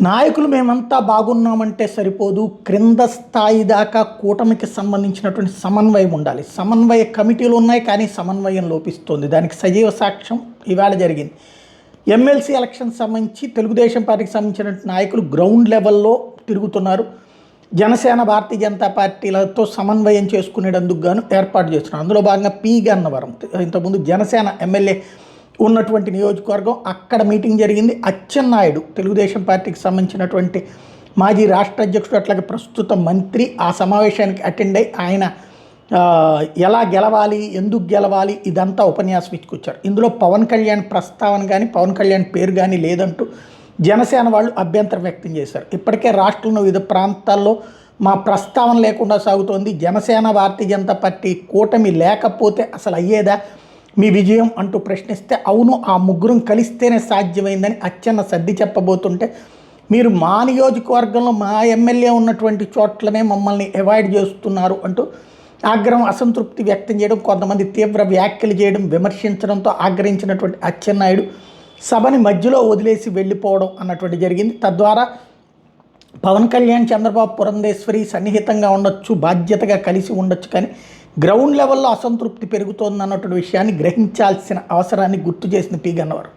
నాయకులు మేమంతా బాగున్నామంటే సరిపోదు, క్రింద స్థాయి దాకా కూటమికి సంబంధించినటువంటి సమన్వయం ఉండాలి. సమన్వయ కమిటీలు ఉన్నాయి, కానీ సమన్వయం లోపిస్తుంది. దానికి సజీవ సాక్ష్యం ఇవాళ జరిగింది. ఎమ్మెల్సీ ఎలక్షన్ సంబంధించి తెలుగుదేశం పార్టీకి సంబంధించిన నాయకులు గ్రౌండ్ లెవెల్లో తిరుగుతున్నారు. జనసేన, భారతీయ జనతా పార్టీలతో సమన్వయం చేసుకునేందుకు గాను ఏర్పాటు చేస్తున్నారు. అందులో భాగంగా పి గన్నవరం, ఇంతకుముందు జనసేన ఎమ్మెల్యే ఉన్నటువంటి నియోజకవర్గం, అక్కడ మీటింగ్ జరిగింది. అచ్చెన్నాయుడు తెలుగుదేశం పార్టీకి సంబంధించినటువంటి మాజీ రాష్ట్ర అధ్యక్షుడు, అట్లాగే ప్రస్తుత మంత్రి, ఆ సమావేశానికి అటెండ్ అయ్యి ఆయన ఎలా గెలవాలి, ఎందుకు గెలవాలి, ఇదంతా ఉపన్యాసం ఇచ్చుకొచ్చారు. ఇందులో పవన్ కళ్యాణ్ ప్రస్తావన కానీ, పవన్ కళ్యాణ్ పేరు కానీ లేదంటూ జనసేన వాళ్ళు అభ్యంతరం వ్యక్తం చేశారు. ఇప్పటికే రాష్ట్రంలో వివిధ ప్రాంతాల్లో మా ప్రస్తావన లేకుండా సాగుతోంది, జనసేన భారతీయ జనతా పార్టీ కూటమి లేకపోతే అసలు అయ్యేదా మీ విజయం అంటూ ప్రశ్నిస్తే, అవును ఆ ముగ్గురం కలిస్తేనే సాధ్యమైందని అచ్చెన్న సర్ది చెప్పబోతుంటే, మీరు మా నియోజకవర్గంలో మా ఎమ్మెల్యే ఉన్నటువంటి చోట్లనే మమ్మల్ని అవాయిడ్ చేస్తున్నారు అంటూ ఆగ్రహం, అసంతృప్తి వ్యక్తం చేయడం, కొంతమంది తీవ్ర వ్యాఖ్యలు చేయడం, విమర్శించడంతో ఆగ్రహించినటువంటి అచ్చెన్నాయుడు సభని మధ్యలో వదిలేసి వెళ్ళిపోవడం అన్నటువంటి జరిగింది. తద్వారా పవన్ కళ్యాణ్, చంద్రబాబు, పురంధేశ్వరి సన్నిహితంగా ఉండొచ్చు, బాధ్యతగా కలిసి ఉండొచ్చు, కానీ గ్రౌండ్ లెవెల్లో అసంతృప్తి పెరుగుతోందన్నటువంటి విషయాన్ని గ్రహించాల్సిన అవసరాన్ని గుర్తు చేసిన పి గన్నవరం.